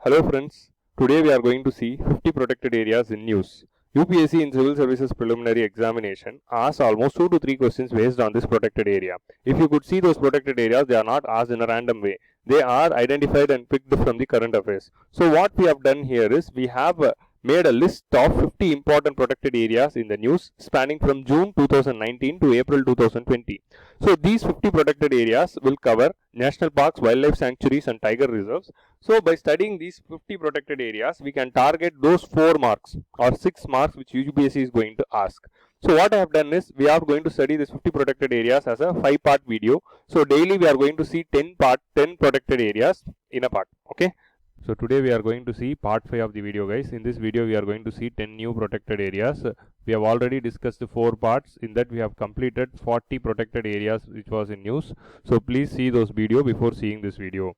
Hello friends, today we are going to see 50 protected areas in news. UPSC in Civil Services Preliminary Examination asked almost 2 to 3 questions based on this protected area. If you could see those protected areas, they are not asked in a random way. They are identified and picked from the current affairs. So what we have done here is we have made a list of 50 important protected areas in the news spanning from June 2019 to April 2020. So these 50 protected areas will cover national parks, wildlife sanctuaries and tiger reserves. So by studying these 50 protected areas, we can target those 4 marks or 6 marks which UPSC is going to ask. So what I have done is we are going to study these 50 protected areas as a 5-part video. So daily we are going to see 10 protected areas in a part. Okay. So today we are going to see part 5 of the video, guys. In this video we are going to see 10 new protected areas. We have already discussed the 4 parts. In that we have completed 40 protected areas which was in news. So please see those video before seeing this video.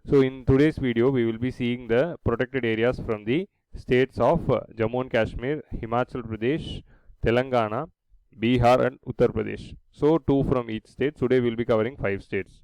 So in today's video we will be seeing the protected areas from the states of Jammu and Kashmir, Himachal Pradesh, Telangana, Bihar and Uttar Pradesh. So 2 from each state. Today we will be covering 5 states.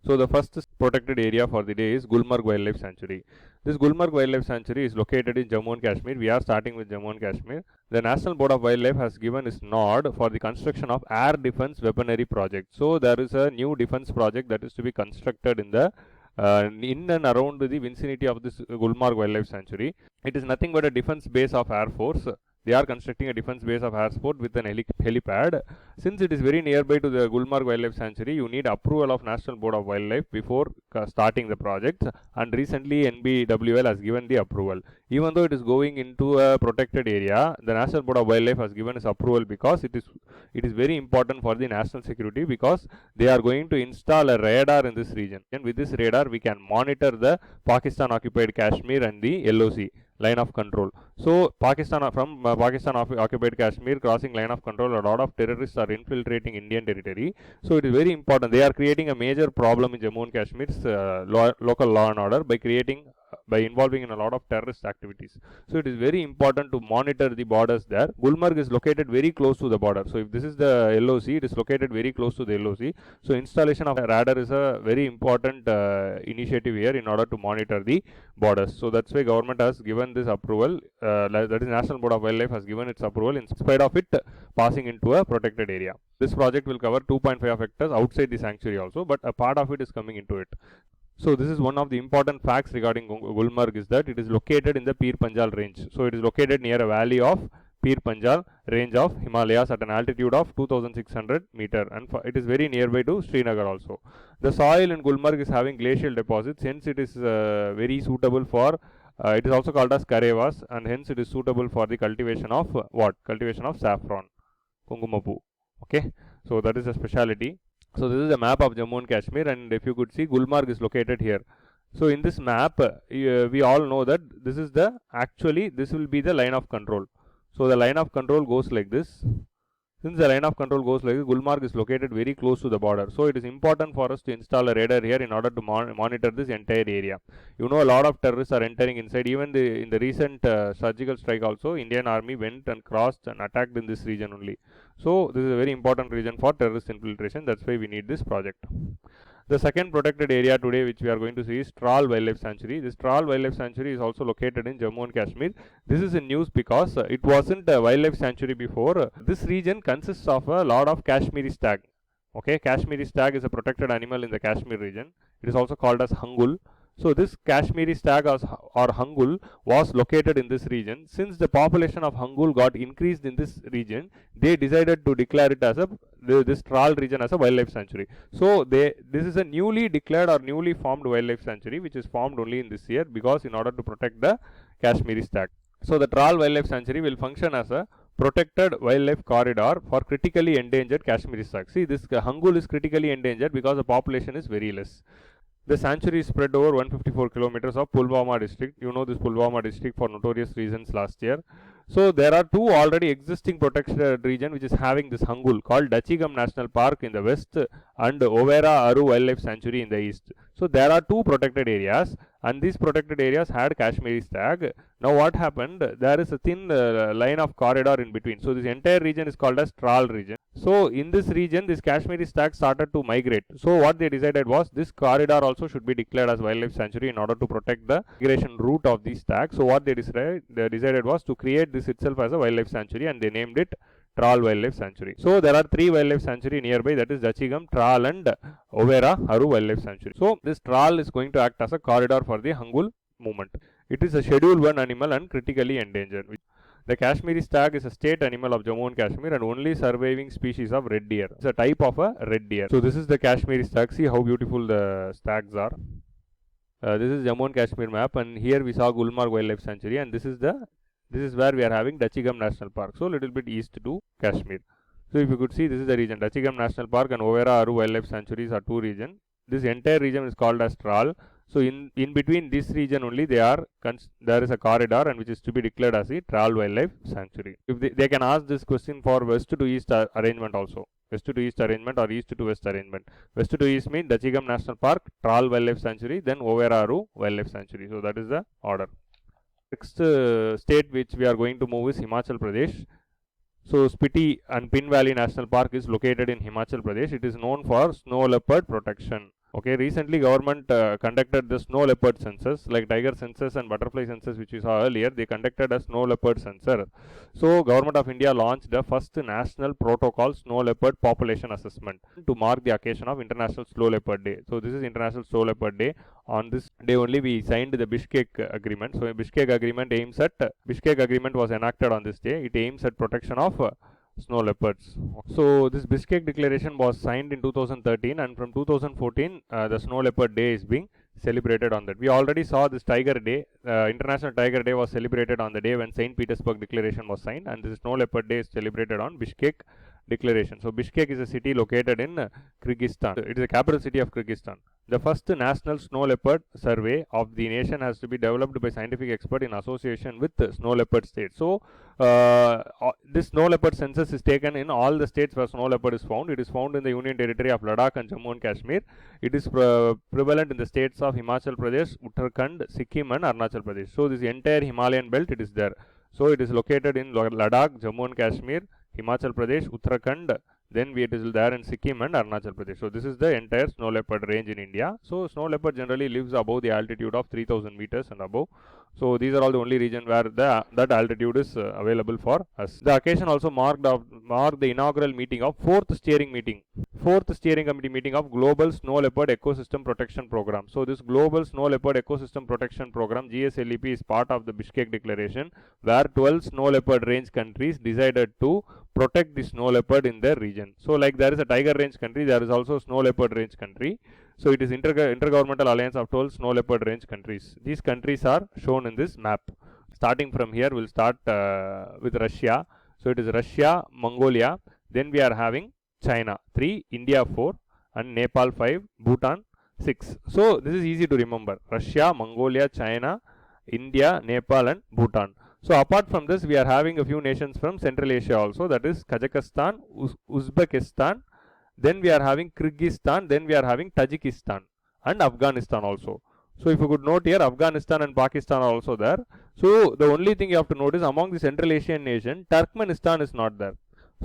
So the first protected area for the day is Gulmarg Wildlife Sanctuary. This Gulmarg Wildlife Sanctuary is located in Jammu and Kashmir. We are starting with Jammu and Kashmir. The National Board of Wildlife has given its nod for the construction of air defense weaponry project. So there is a new defense project that is to be constructed in the in and around the vicinity of this Gulmarg Wildlife Sanctuary. It is nothing but a defense base of Air Force. They are constructing a defense base of Air Force with an helipad. Since it is very nearby to the Gulmarg Wildlife Sanctuary, you need approval of National Board of Wildlife before starting the project, and recently NBWL has given the approval. Even though it is going into a protected area, the National Board of Wildlife has given its approval because it is very important for the national security, because they are going to install a radar in this region, and with this radar we can monitor the Pakistan occupied Kashmir and the LOC, line of control. So Pakistan occupied Kashmir crossing line of control, a lot of terrorists are infiltrating Indian territory. So it is very important. They are creating a major problem in Jammu and Kashmir's local law and order by involving in a lot of terrorist activities. So it is very important to monitor the borders there. Gulmarg is located very close to the border. So if this is the LOC, it is located very close to the LOC. So installation of a radar is a very important initiative here in order to monitor the borders. So that's why government has given this approval. That is National Board of Wildlife has given its approval in spite of it passing into a protected area. This project will cover 2.5 hectares outside the sanctuary also, but a part of it is coming into it. So this is one of the important facts regarding Gulmarg, is that it is located in the Pir Panjal range. So it is located near a valley of Pir Panjal range of Himalayas at an altitude of 2600 meter, and it is very nearby to Srinagar also. The soil in Gulmarg is having glacial deposits, hence it is very suitable for it is also called as Karevas, and hence it is suitable for the cultivation of cultivation of saffron, Kungumapu. Okay, so that is a speciality. So this is a map of Jammu and Kashmir, and if you could see, Gulmarg is located here. So in this map, we all know that this will be the line of control. So the line of control goes like this. Since the line of control goes like this, Gulmarg is located very close to the border. So it is important for us to install a radar here in order to monitor this entire area. You know, a lot of terrorists are entering inside. Even in the recent surgical strike also, Indian Army went and crossed and attacked in this region only. So this is a very important region for terrorist infiltration. That's why we need this project. The second protected area today which we are going to see is Tral Wildlife Sanctuary. This Tral Wildlife Sanctuary is also located in Jammu and Kashmir. This is in news because it wasn't a wildlife sanctuary before. This region consists of a lot of Kashmiri stag. Okay, Kashmiri stag is a protected animal in the Kashmir region. It is also called as Hangul. So this Kashmiri stag or Hangul was located in this region. Since the population of Hangul got increased in this region, they decided to declare it as this Tral region as a wildlife sanctuary. So this is a newly declared or newly formed wildlife sanctuary which is formed only in this year, because in order to protect the Kashmiri stag. So the Tral Wildlife Sanctuary will function as a protected wildlife corridor for critically endangered Kashmiri stag. See, this Hangul is critically endangered because the population is very less. The sanctuary is spread over 154 kilometers of Pulwama district. You know this Pulwama district for notorious reasons last year. So there are 2 already existing protected region which is having this Hangul, called Dachigam National Park in the west and Overa Aru Wildlife Sanctuary in the east. So there are 2 protected areas, and these protected areas had Kashmiri stag. Now what happened? There is a thin line of corridor in between. So this entire region is called as Tral region. So in this region, this Kashmiri stag started to migrate. So what they decided was this corridor also should be declared as wildlife sanctuary in order to protect the migration route of these stags. So what they decided was to create this itself as a wildlife sanctuary, and they named it Tral Wildlife Sanctuary. So there are 3 wildlife sanctuary nearby, that is Dachigam, Tral and Overa Aru Wildlife Sanctuary. So this Tral is going to act as a corridor for the Hangul movement. It is a Schedule 1 animal and critically endangered. The Kashmiri stag is a state animal of Jammu and Kashmir and only surviving species of red deer. It's a type of a red deer. So this is the Kashmiri stag. See how beautiful the stags are. This is Jammu and Kashmir map, and here we saw Gulmarg Wildlife Sanctuary, and this is where we are having Dachigam National Park. So little bit east to Kashmir. So if you could see, this is the region. Dachigam National Park and Overa Aru Wildlife Sanctuaries are 2 regions. This entire region is called as Tral. So in between this region only there is a corridor, and which is to be declared as the Tral Wildlife Sanctuary. If they can ask this question for west to east arrangement also. West to east arrangement or east to west arrangement. West to east means Dachigam National Park, Tral Wildlife Sanctuary, then Overa Aru Wildlife Sanctuary. So that is the order. Next state which we are going to move is Himachal Pradesh. So Spiti and Pin Valley National Park is located in Himachal Pradesh. It is known for snow leopard protection. Okay, recently government conducted the snow leopard census, like tiger census and butterfly census which we saw earlier. They conducted a snow leopard census. So government of India launched the first national protocol snow leopard population assessment to mark the occasion of International Snow Leopard Day. So this is International Snow Leopard Day. On this day only we signed the Bishkek Agreement. So Bishkek Agreement was enacted on this day. It aims at protection of snow leopards. So this Bishkek Declaration was signed in 2013, and from 2014 the Snow Leopard Day is being celebrated on that. We already saw this Tiger Day. International Tiger Day was celebrated on the day when St. Petersburg Declaration was signed, and this Snow Leopard Day is celebrated on Bishkek Declaration. So Bishkek is a city located in Kyrgyzstan. It is the capital city of Kyrgyzstan. The first national snow leopard survey of the nation has to be developed by scientific expert in association with snow leopard states. So this snow leopard census is taken in all the states where snow leopard is found. It is found in the Union Territory of Ladakh and Jammu and Kashmir. It is prevalent in the states of Himachal Pradesh, Uttarakhand, Sikkim and Arunachal Pradesh. So this entire Himalayan belt, it is there. So it is located in Ladakh, Jammu and Kashmir, Himachal Pradesh, Uttarakhand, then it is there in Sikkim and Arunachal Pradesh. So this is the entire snow leopard range in India. So snow leopard generally lives above the altitude of 3000 meters and above. So these are all the only region where that altitude is available for us. The occasion also marked the inaugural meeting of 4th steering committee meeting of Global Snow Leopard Ecosystem Protection Program. So this Global Snow Leopard Ecosystem Protection Program GSLEP is part of the Bishkek Declaration, where 12 snow leopard range countries decided to protect the snow leopard in their region. So like there is a tiger range country, there is also snow leopard range country. So it is intergovernmental alliance of 12 snow leopard range countries. These countries are shown in this map. Starting from here, we'll start with Russia. So it is Russia, Mongolia. Then we are having China 3, India 4, and Nepal 5, Bhutan 6. So this is easy to remember. Russia, Mongolia, China, India, Nepal and Bhutan. So apart from this, we are having a few nations from Central Asia also, that is Kazakhstan, Uzbekistan, then we are having Kyrgyzstan, then we are having Tajikistan and Afghanistan also. So if you could note here, Afghanistan and Pakistan are also there. So the only thing you have to notice, among the Central Asian nation, Turkmenistan is not there.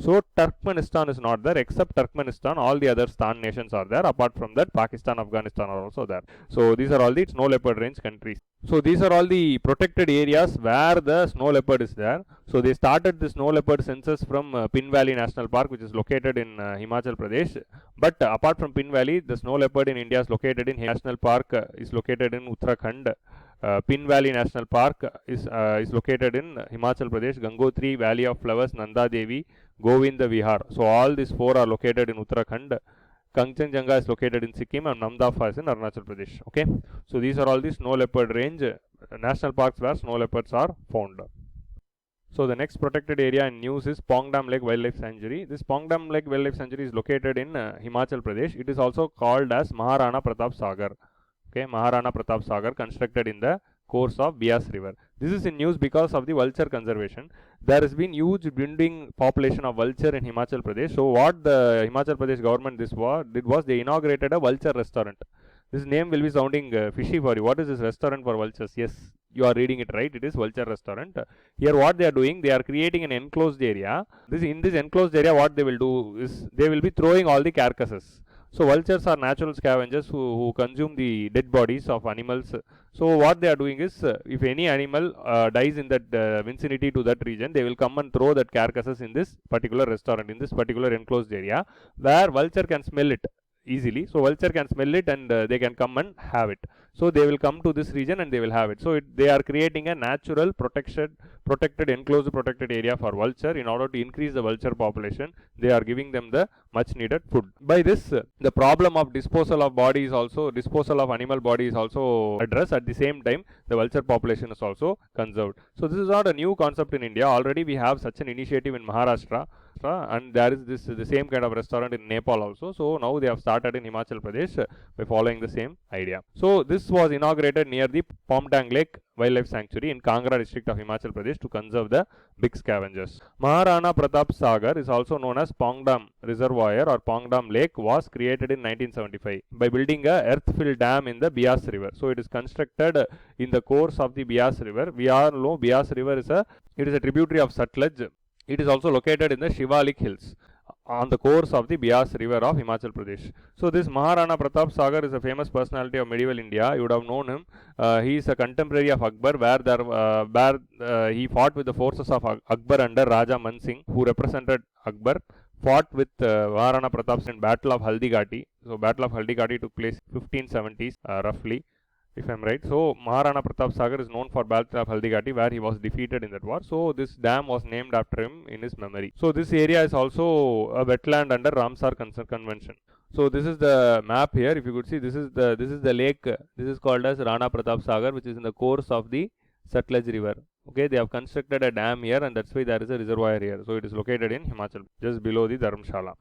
So Turkmenistan is not there. Except Turkmenistan, all the other Stan nations are there. Apart from that, Pakistan, Afghanistan are also there. So these are all the snow leopard range countries. So these are all the protected areas where the snow leopard is there. So they started the snow leopard census from Pin Valley National Park, which is located in Himachal Pradesh. But apart from Pin Valley, the snow leopard in India is located in National Park, is located in Uttarakhand. Pin Valley National Park is located in Himachal Pradesh. Gangotri Valley of Flowers, Nanda Devi, Govinda Vihar. So all these 4 are located in Uttarakhand. Kanchenjunga is located in Sikkim and Namdapha is in Arunachal Pradesh. Okay, so these are all the snow leopard range national parks where snow leopards are found. So the next protected area in news is Pongdam Lake Wildlife Sanctuary. This Pongdam Lake Wildlife Sanctuary is located in Himachal Pradesh. It is also called as Maharana Pratap Sagar. Okay, Maharana Pratap Sagar, constructed in the course of Bias River. This is in news because of the vulture conservation. There has been huge dwindling population of vulture in Himachal Pradesh. So what the Himachal Pradesh government did was they inaugurated a vulture restaurant. This name will be sounding fishy for you. What is this restaurant for vultures? Yes, you are reading it right. It is vulture restaurant. Here, what they are doing, they are creating an enclosed area. In this enclosed area, what they will do is they will be throwing all the carcasses. So vultures are natural scavengers who consume the dead bodies of animals. So what they are doing is, if any animal dies in that vicinity to that region, they will come and throw that carcasses in this particular restaurant, in this particular enclosed area, where vulture can smell it easily. So vulture can smell it and they can come and have it. So they will come to this region and they will have it. So they are creating a natural protected enclosed protected area for vulture in order to increase the vulture population. They are giving them the much needed food. By this, the problem of disposal of animal body is also addressed. At the same time, the vulture population is also conserved. So this is not a new concept in India. Already we have such an initiative in Maharashtra, and there is the same kind of restaurant in Nepal also. So now they have started in Himachal Pradesh by following the same idea. So this was inaugurated near the Pomtang Lake Wildlife Sanctuary in Kangra district of Himachal Pradesh to conserve the big scavengers. Maharana Pratap Sagar is also known as Pongdam Reservoir or Pongdam Lake, was created in 1975 by building a earth-filled dam in the Bias River. So it is constructed in the course of the Bias River. We all know Bias River is a tributary of Sutlej. It is also located in the Shivalik Hills on the course of the Bias River of Himachal Pradesh. So this Maharana Pratap Sagar is a famous personality of medieval India. You would have known him. He is a contemporary of Akbar, where he fought with the forces of Akbar under Raja Man Singh, who represented Akbar, fought with Maharana Pratap in Battle of Haldighati. So Battle of Haldighati took place 1570s roughly, if I am right. So Maharana Pratap Sagar is known for Battle of Haldighati, where he was defeated in that war. So this dam was named after him in his memory. So this area is also a wetland under Ramsar Convention. So this is the map here. If you could see, this is the lake. This is called as Rana Pratap Sagar, which is in the course of the Sutlej River. Okay, they have constructed a dam here, and that's why there is a reservoir here. So it is located in Himachal, just below the Dharamshala.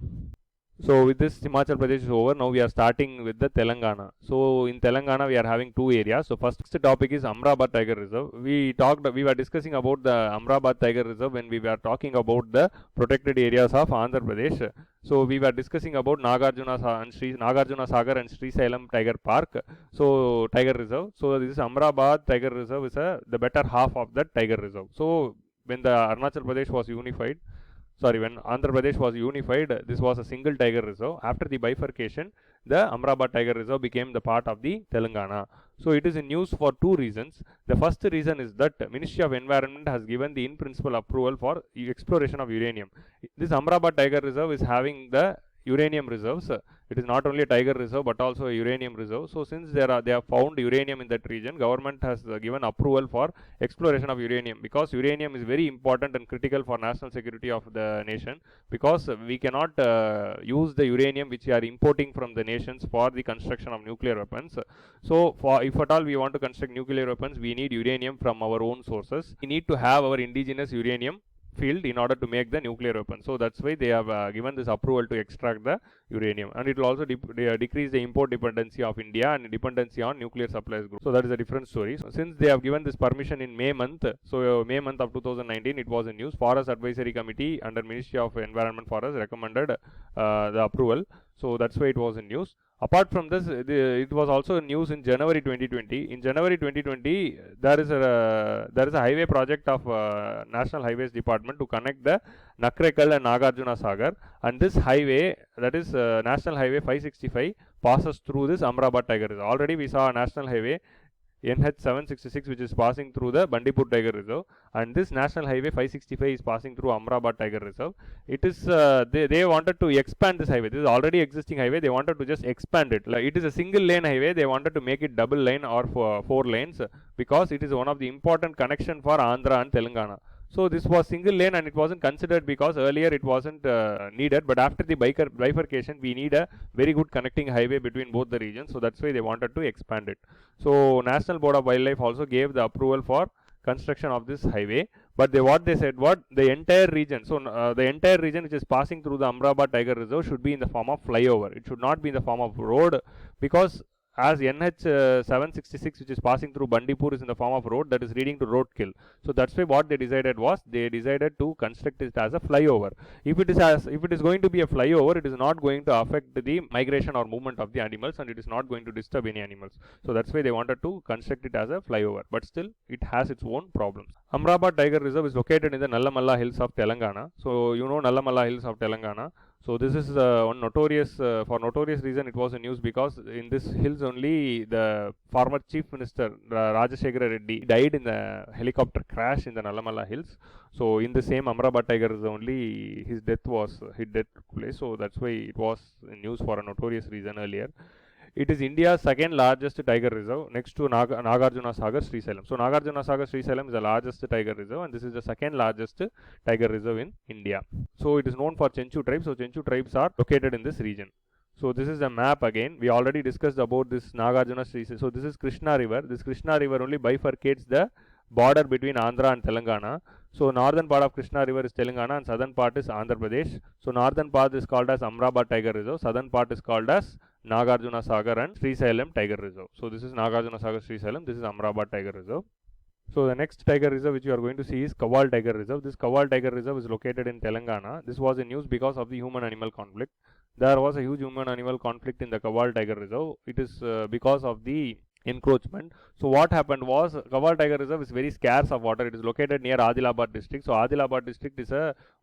So with this Himachal Pradesh is over. Now we are starting with the Telangana. So in Telangana we are having two areas. So first topic is Amrabad Tiger Reserve. We were discussing about the Amrabad Tiger Reserve when we were talking about the protected areas of Andhra Pradesh. So we were discussing about Nagarjuna Sagar and Sri Salem Tiger Park. So Tiger Reserve. So this is Amrabad Tiger Reserve is the better half of that Tiger Reserve. So when the Arunachal Pradesh was unified, when Andhra Pradesh was unified, this was a single tiger reserve. After the bifurcation, the Amrabad Tiger Reserve became the part of the Telangana. So it is in news for two reasons. The first reason is that Ministry of Environment has given the in-principle approval for exploration of uranium. This Amrabad Tiger Reserve is having the uranium reserves. It is not only a tiger reserve but also a uranium reserve. So since they have found uranium in that region, government has given approval for exploration of uranium, because uranium is very important and critical for national security of the nation, because we cannot use the uranium which we are importing from the nations for the construction of nuclear weapons. So if at all we want to construct nuclear weapons, we need uranium from our own sources. We need to have our indigenous uranium field in order to make the nuclear weapon. So that's why they have given this approval to extract the uranium, and it will also decrease the import dependency of India and dependency on nuclear supplies group. So that is a different story. So since they have given this permission in May month, so May month of 2019, it was in news. Forest Advisory Committee under Ministry of Environment Forest recommended the approval. So that's why it was in news. Apart from this, it was also news in January 2020. In January 2020, there is a highway project of National Highways Department to connect the Nakrekal and Nagarjuna Sagar, and this highway, that is National Highway 565, passes through this Amrabad Tiger Reserve. Already we saw a National Highway NH 766 which is passing through the Bandipur Tiger Reserve, and this National Highway 565 is passing through Amrabad Tiger Reserve. It is they wanted to expand this highway. This is already existing highway. They wanted to just expand it. Like, it is a single lane highway. They wanted to make it double lane or four lanes, because it is one of the important connection for Andhra and Telangana. So this was single lane and it wasn't considered because earlier it wasn't needed, but after the bifurcation we need a very good connecting highway between both the regions. So that's why they wanted to expand it. So National Board of Wildlife also gave the approval for construction of this highway, but the entire region, so the entire region which is passing through the Amrabad Tiger Reserve should be in the form of flyover. It should not be in the form of road, because as NH 766, which is passing through Bandipur, is in the form of road, that is leading to roadkill. So that's why what they decided was they decided to construct it as a flyover. If it is going to be a flyover, it is not going to affect the migration or movement of the animals, and it is not going to disturb any animals. So that's why they wanted to construct it as a flyover, but still it has its own problems. Amrabad Tiger Reserve is located in the Nallamalla Hills of Telangana. So you know Nallamalla Hills of Telangana. So this is one notorious, for notorious reason it was a news, because in this hills only the former Chief Minister Rajasekhara Reddy died in the helicopter crash in the Nallamalla Hills. So in the same Amrabad Tiger Reserve only his death took place. So that's why it was in news for a notorious reason earlier. It is India's second largest tiger reserve, next to Nagarjuna Sagar Srisailam. So Nagarjuna Sagar Srisailam is the largest tiger reserve, and this is the second largest tiger reserve in India. So it is known for Chenchu tribes. So Chenchu tribes are located in this region. So this is the map again. We already discussed about this Nagarjuna Srisailam. So this is Krishna River. This Krishna River only bifurcates the border between Andhra and Telangana. So northern part of Krishna River is Telangana and southern part is Andhra Pradesh. So northern part is called as Amrabad Tiger Reserve. Southern part is called as Nagarjuna Sagar and Srisailam Tiger Reserve. So this is Nagarjuna Sagar Srisailam. This is Amrabad Tiger Reserve. So the next tiger reserve which you are going to see is Kawal Tiger Reserve. This Kawal Tiger Reserve is located in Telangana. This was in news because of the human-animal conflict. There was a huge human-animal conflict in the Kawal Tiger Reserve. It is because of the encroachment. So what happened was, Kawal Tiger Reserve is very scarce of water. It is located near Adilabad district. So Adilabad district is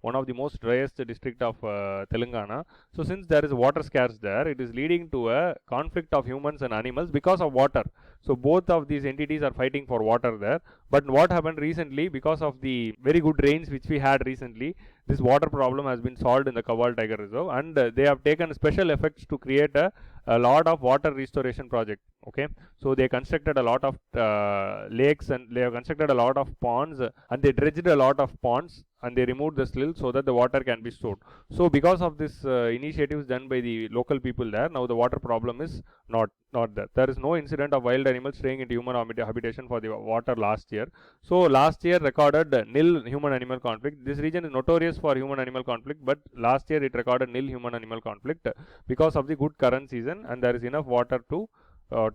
one of the most driest district of Telangana. So since there is water scarce there, it is leading to a conflict of humans and animals because of water. So both of these entities are fighting for water there. But what happened recently, because of the very good rains which we had recently, this water problem has been solved in the Kawal Tiger Reserve, and they have taken special efforts to create a lot of water restoration project. Okay, so they constructed a lot of lakes, and they have constructed a lot of ponds, and they dredged a lot of ponds, and they removed the silt so that the water can be stored. So because of this initiatives done by the local people there, now the water problem is not there. There is no incident of wild animals straying into human habitation for the water last year. So last year recorded nil human-animal conflict. This region is notorious for human-animal conflict, but last year it recorded nil human-animal conflict because of the good current season, and there is enough water to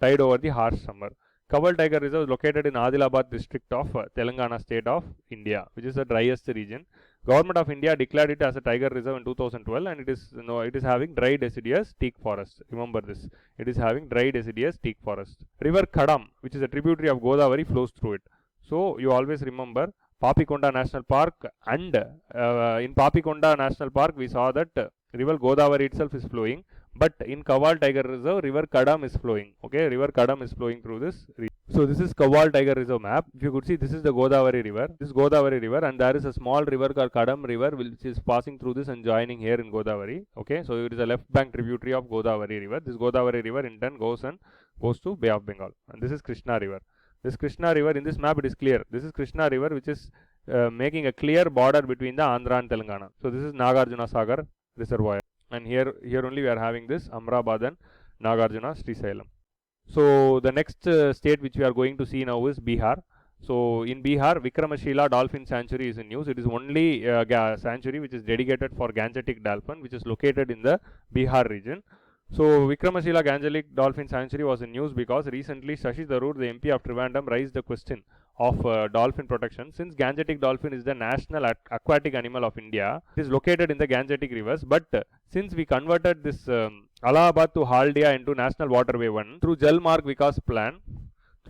tide over the harsh summer. Kawal Tiger Reserve is located in Adilabad district of Telangana state of India, which is the driest region. Government of India declared it as a tiger reserve in 2012, and it is having dry deciduous teak forest. Remember this. It is having dry deciduous teak forest. River Kadam, which is a tributary of Godavari, flows through it. So you always remember Papikonda National Park, and in Papikonda National Park we saw that river Godavari itself is flowing, but in Kawal Tiger Reserve, river Kadam is flowing. Okay, river Kadam is flowing through this region. So this is Kawal Tiger Reserve map. If you could see, this is the Godavari River. This is Godavari River, and there is a small river called Kadam River which is passing through this and joining here in Godavari. Okay, so it is a left bank tributary of Godavari River. This Godavari River in turn goes to Bay of Bengal, and this is Krishna River. This Krishna River, in this map it is clear. This is Krishna River, which is making a clear border between the Andhra and Telangana. So this is Nagarjuna Sagar Reservoir, and here only we are having this Amrabad and Nagarjuna Srisailam. So the next state which we are going to see now is Bihar. So in Bihar, Vikramashila Dolphin Sanctuary is in news. It is only sanctuary which is dedicated for Gangetic dolphin, which is located in the Bihar region. So Vikramashila Gangetic Dolphin Sanctuary was in news because recently Shashi Tharoor, the MP of Trivandrum, raised the question of dolphin protection. Since Gangetic dolphin is the national aquatic animal of India, it is located in the Gangetic rivers, but since we converted this Allahabad to Haldia into National Waterway 1 through Jal Marg Vikas plan,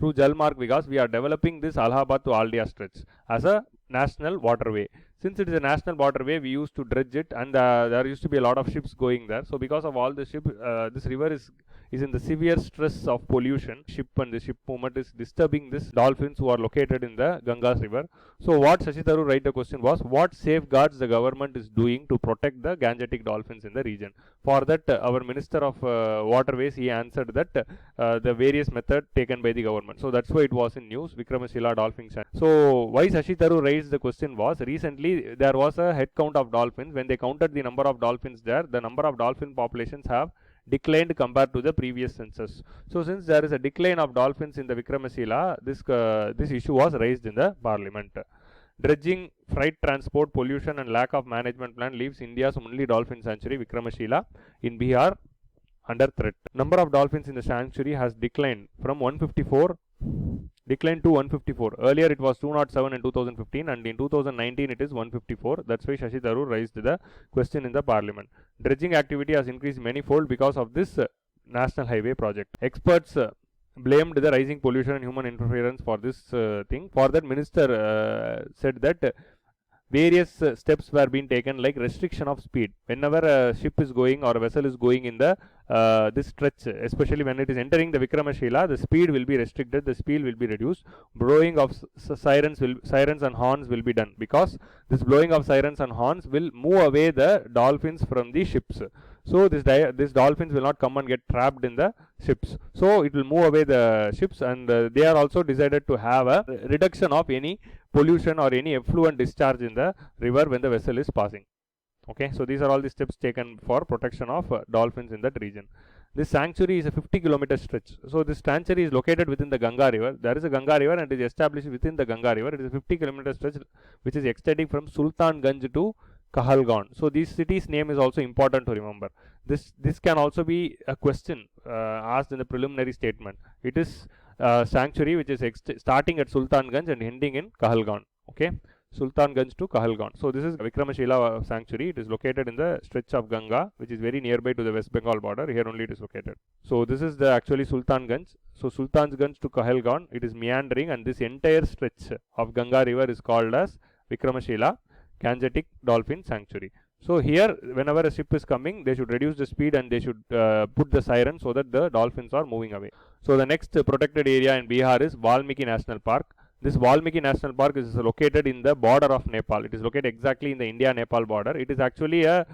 we are developing this Allahabad to Haldia stretch as a national waterway. Since it is a national waterway, we used to dredge it, and there used to be a lot of ships going there. So because of all the ships, this river is in the severe stress of pollution. Ship and the ship movement is disturbing these dolphins who are located in the Ganges river. So what Shashi Tharoor raised the question was, what safeguards the government is doing to protect the Gangetic dolphins in the region? For that, our Minister of Waterways, he answered that the various methods taken by the government. So that's why it was in news, Vikramashila Dolphin Sanctuary. So why Shashi Tharoor raised the question was, recently there was a head count of dolphins. When they counted the number of dolphins there, the number of dolphin populations have declined compared to the previous census. So since there is a decline of dolphins in the Vikramashila, this issue was raised in the parliament. Dredging, freight transport, pollution and lack of management plan leaves India's only dolphin sanctuary, Vikramashila, in Bihar, under threat. Number of dolphins in the sanctuary has declined from 154 to 154. Earlier it was 207 in 2015 and in 2019 it is 154. That's why Shashi Tharoor raised the question in the parliament. Dredging activity has increased manyfold because of this national highway project. Experts blamed the rising pollution and human interference for this thing. For that, minister said that various steps were being taken, like restriction of speed. Whenever a ship is going or a vessel is going in the this stretch, especially when it is entering the Vikramashila, the speed will be restricted, the speed will be reduced. Blowing of sirens and horns will be done, because this blowing of sirens and horns will move away the dolphins from the ships. So this dolphins will not come and get trapped in the ships. So it will move away the ships, and they are also decided to have a reduction of any pollution or any effluent discharge in the river when the vessel is passing. Okay, so these are all the steps taken for protection of dolphins in that region. This sanctuary is a 50-kilometer stretch. So this sanctuary is located within the Ganga river. There is a Ganga river and it is established within the Ganga river. It is a 50-kilometer stretch which is extending from Sultanganj to Kahalgaon. So this city's name is also important to remember. This can also be a question asked in the preliminary statement. It is sanctuary which is starting at Sultanganj and ending in Kahalgaon. Okay, Sultanganj to Kahalgaon. So this is Vikramashila sanctuary. It is located in the stretch of Ganga, which is very nearby to the West Bengal border. Here only it is located. So this is the actually Sultanganj. So Sultanganj to Kahalgaon, it is meandering, and this entire stretch of Ganga river is called as Vikramashila Gangetic Dolphin Sanctuary. So here, whenever a ship is coming, they should reduce the speed and they should put the siren so that the dolphins are moving away. So the next protected area in Bihar is Valmiki National Park. This Valmiki National Park is located in the border of Nepal. It is located exactly in the India-Nepal border. It is actually a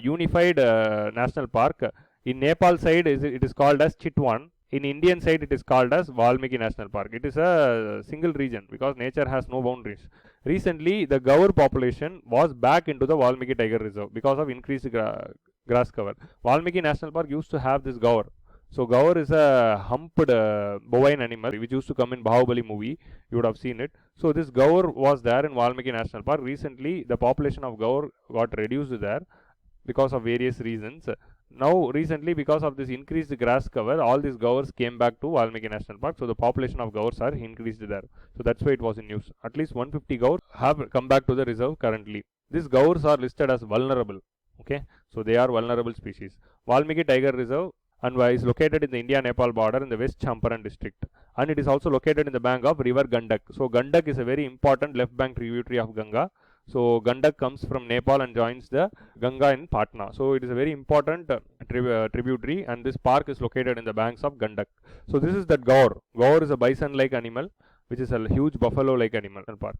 unified national park. In Nepal side, it is called as Chitwan. In Indian side, it is called as Valmiki National Park. It is a single region because nature has no boundaries. Recently, the gaur population was back into the Valmiki Tiger Reserve because of increased grass cover. Valmiki National Park used to have this gaur. So gaur is a humped bovine animal which used to come in Bahubali movie. You would have seen it. So this gaur was there in Valmiki National Park. Recently, the population of gaur got reduced there because of various reasons. Now recently, because of this increased grass cover, all these gaurs came back to Valmiki National Park. So the population of gaurs are increased there. So that's why it was in news. At least 150 gaurs have come back to the reserve currently. These gaurs are listed as vulnerable. Okay, so they are vulnerable species. Valmiki Tiger Reserve and is located in the India-Nepal border in the West Champaran district, and it is also located in the bank of river Gandak. So Gandak is a very important left bank tributary of Ganga. So Gandak comes from Nepal and joins the Ganga in Patna. So it is a very important tributary, and this park is located in the banks of Gandak. So this is that gaur. Gaur is a bison-like animal, which is a huge buffalo-like animal park.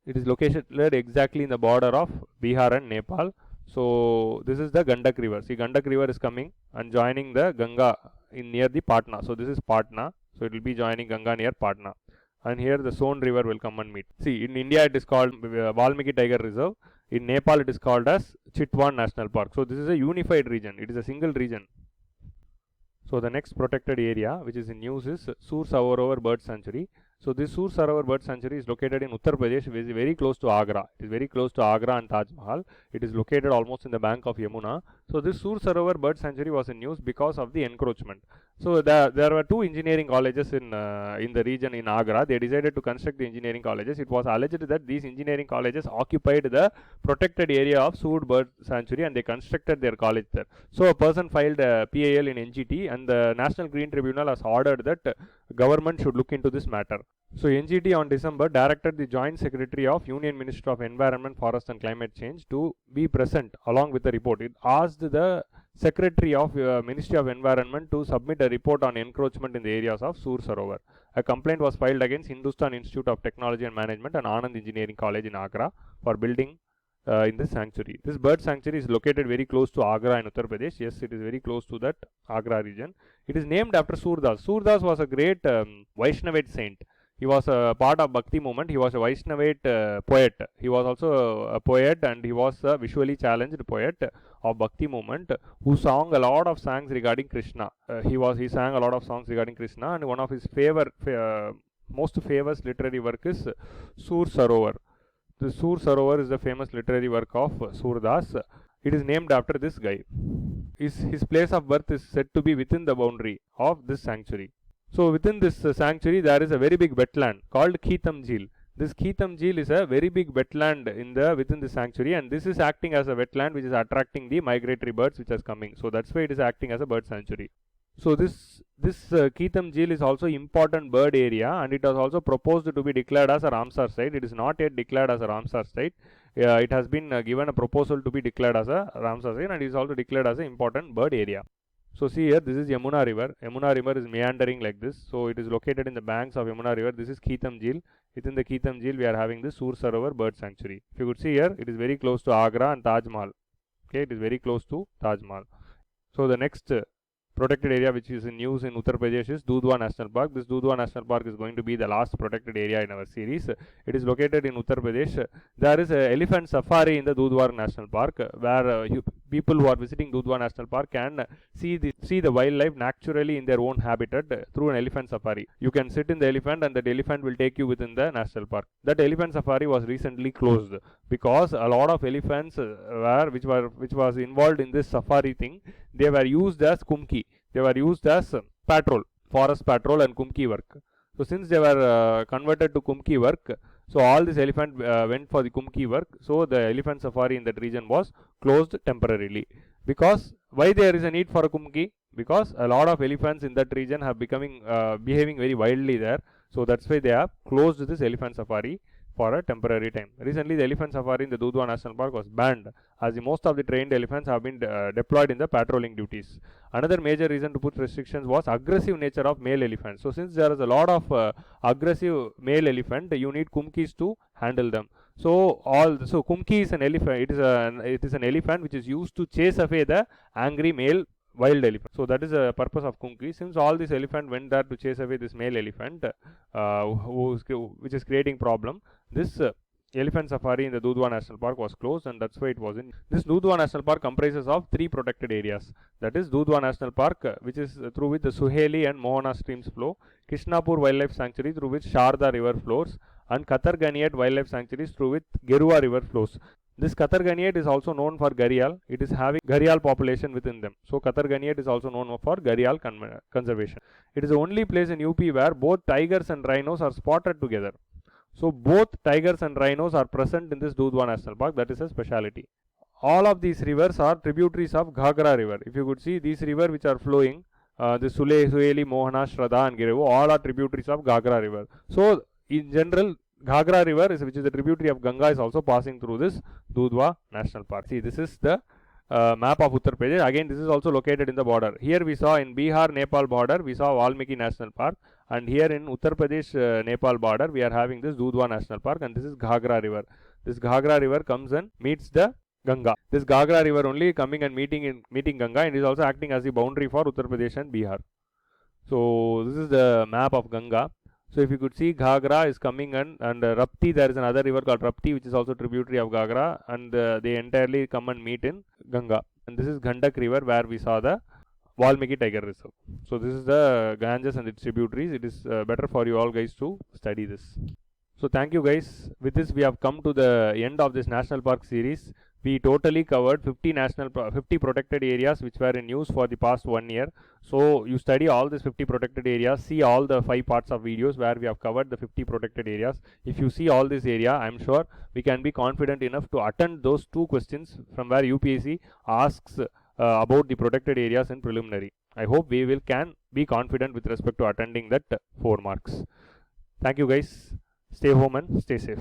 It is located exactly in the border of Bihar and Nepal. So this is the Gandak river. See, Gandak river is coming and joining the Ganga in near the Patna. So this is Patna. So it will be joining Ganga near Patna. And here the Son river will come and meet. See, in India it is called Valmiki Tiger Reserve. In Nepal it is called as Chitwan National Park. So this is a unified region. It is a single region. So the next protected area which is in news is Sur Sarovar Bird Sanctuary. So this Sur Sarovar Bird Sanctuary is located in Uttar Pradesh, which is very close to Agra. It is very close to Agra and Taj Mahal. It is located almost in the bank of Yamuna. So this Sur Sarovar Bird Sanctuary was in news because of the encroachment. So there were two engineering colleges in the region in Agra. They decided to construct the engineering colleges. It was alleged that these engineering colleges occupied the protected area of Sur Bird Sanctuary and they constructed their college there. So a person filed a PAL in NGT, and the National Green Tribunal has ordered that government should look into this matter. So NGT on December directed the Joint Secretary of Union Ministry of Environment, Forest and Climate Change to be present along with the report. It asked the Secretary of Ministry of Environment to submit a report on encroachment in the areas of Sur Sarovar. A complaint was filed against Hindustan Institute of Technology and Management and Anand Engineering College in Agra for building in this sanctuary. This bird sanctuary is located very close to Agra in Uttar Pradesh. Yes, it is very close to that Agra region. It is named after Surdas. Surdas was a great Vaishnavite saint. He was a part of Bhakti movement. He was a Vaishnavite poet. He was also a poet, and he was a visually challenged poet of Bhakti movement who sang a lot of songs regarding Krishna. He sang a lot of songs regarding Krishna, and one of his most famous literary work is Sur Sarovar. The Sur Sarovar is the famous literary work of Surdas. It is named after this guy. his place of birth is said to be within the boundary of this sanctuary. So within this sanctuary there is a very big wetland called Keetham Jheel. This Keetham Jheel is a very big wetland within the sanctuary, and this is acting as a wetland which is attracting the migratory birds which are coming. So that's why it is acting as a bird sanctuary. So this Keetham Jheel is also important bird area, and it was also proposed to be declared as a Ramsar site. It is not yet declared as a Ramsar site. It has been given a proposal to be declared as a Ramsar site, and it is also declared as an important bird area. So see here, this is Yamuna River. Yamuna River is meandering like this. So it is located in the banks of Yamuna River. This is Keetham Jheel. Within the Keetham Jheel, we are having the Sur Sarovar Bird Sanctuary. If you could see here, it is very close to Agra and Taj Mahal. Okay, it is very close to Taj Mahal. So the next protected area which is in news in Uttar Pradesh is Dudhwa National Park. This Dudhwa National Park is going to be the last protected area in our series. It is located in Uttar Pradesh. There is a elephant safari in the Dudhwa National Park, where people who are visiting Dudhwa National Park can see the wildlife naturally in their own habitat through an elephant safari. You can sit in the elephant, and that elephant will take you within the national park. That elephant safari was recently closed because a lot of elephants which was involved in this safari thing, they were used as kumki. They were used as forest patrol and kumki work. So since they were converted to kumki work, so all this elephant went for the kumki work. So the elephant safari in that region was closed temporarily. Because why there is a need for a kumki? Because a lot of elephants in that region have behaving very wildly there. So that's why they have closed this elephant safari for a temporary time. Recently, the elephant safari in the Dudhwa National Park was banned, as most of the trained elephants have been deployed in the patrolling duties. Another major reason to put restrictions was aggressive nature of male elephants. So since there is a lot of aggressive male elephant, you need kumkis to handle them. So kumki is an elephant. It is an elephant which is used to chase away the angry male wild elephant. So that is the purpose of kumki. Since all this elephant went there to chase away this male elephant, which is creating problem, this elephant safari in the Dudhwa National Park was closed, and that's why it was in. This Dudhwa National Park comprises of 3 protected areas. That is Dudhwa National Park, which is through which the Suheli and Mohana streams flow, Krishnapur Wildlife Sanctuary, through which Sharda River flows, and Katarganiat Wildlife Sanctuaries, through which Gerua River flows. This Katarganiat is also known for Gharial. It is having Gharial population within them. So Katarganiat is also known for Gharial conservation. It is the only place in UP where both tigers and rhinos are spotted together. So both tigers and rhinos are present in this Dudhwa National Park. That is a speciality. All of these rivers are tributaries of Ghagra River. If you could see these rivers which are flowing, the Suheli, Mohana, Shraddha and Girevo, all are tributaries of Ghagra River. So in general, Ghagra River, which is the tributary of Ganga, is also passing through this Dudhwa National Park. See, this is the map of Uttar Pradesh. Again, this is also located in the border. Here we saw in Bihar-Nepal border, we saw Valmiki National Park. And here in Uttar Pradesh, Nepal border, we are having this Dudhwa National Park, and this is Ghagra River. This Ghagra River comes and meets the Ganga. This Ghagra River only coming and meeting Ganga, and is also acting as the boundary for Uttar Pradesh and Bihar. So this is the map of Ganga. So if you could see, Ghagra is coming, and Rapti, there is another river called Rapti, which is also tributary of Ghagra, and they entirely come and meet in Ganga. And this is Gandak River, where we saw the Valmiki Tiger Reserve. So this is the Ganges and its tributaries. It is better for you all guys to study this. So thank you guys. With this, we have come to the end of this National Park series. We totally covered 50 protected areas which were in use for the past 1 year. So you study all these 50 protected areas, see all the 5 parts of videos where we have covered the 50 protected areas. If you see all this area, I am sure we can be confident enough to attend those 2 questions from where UPSC asks about the protected areas in preliminary. I hope we can be confident with respect to attending that 4 marks. Thank you guys. Stay home and stay safe.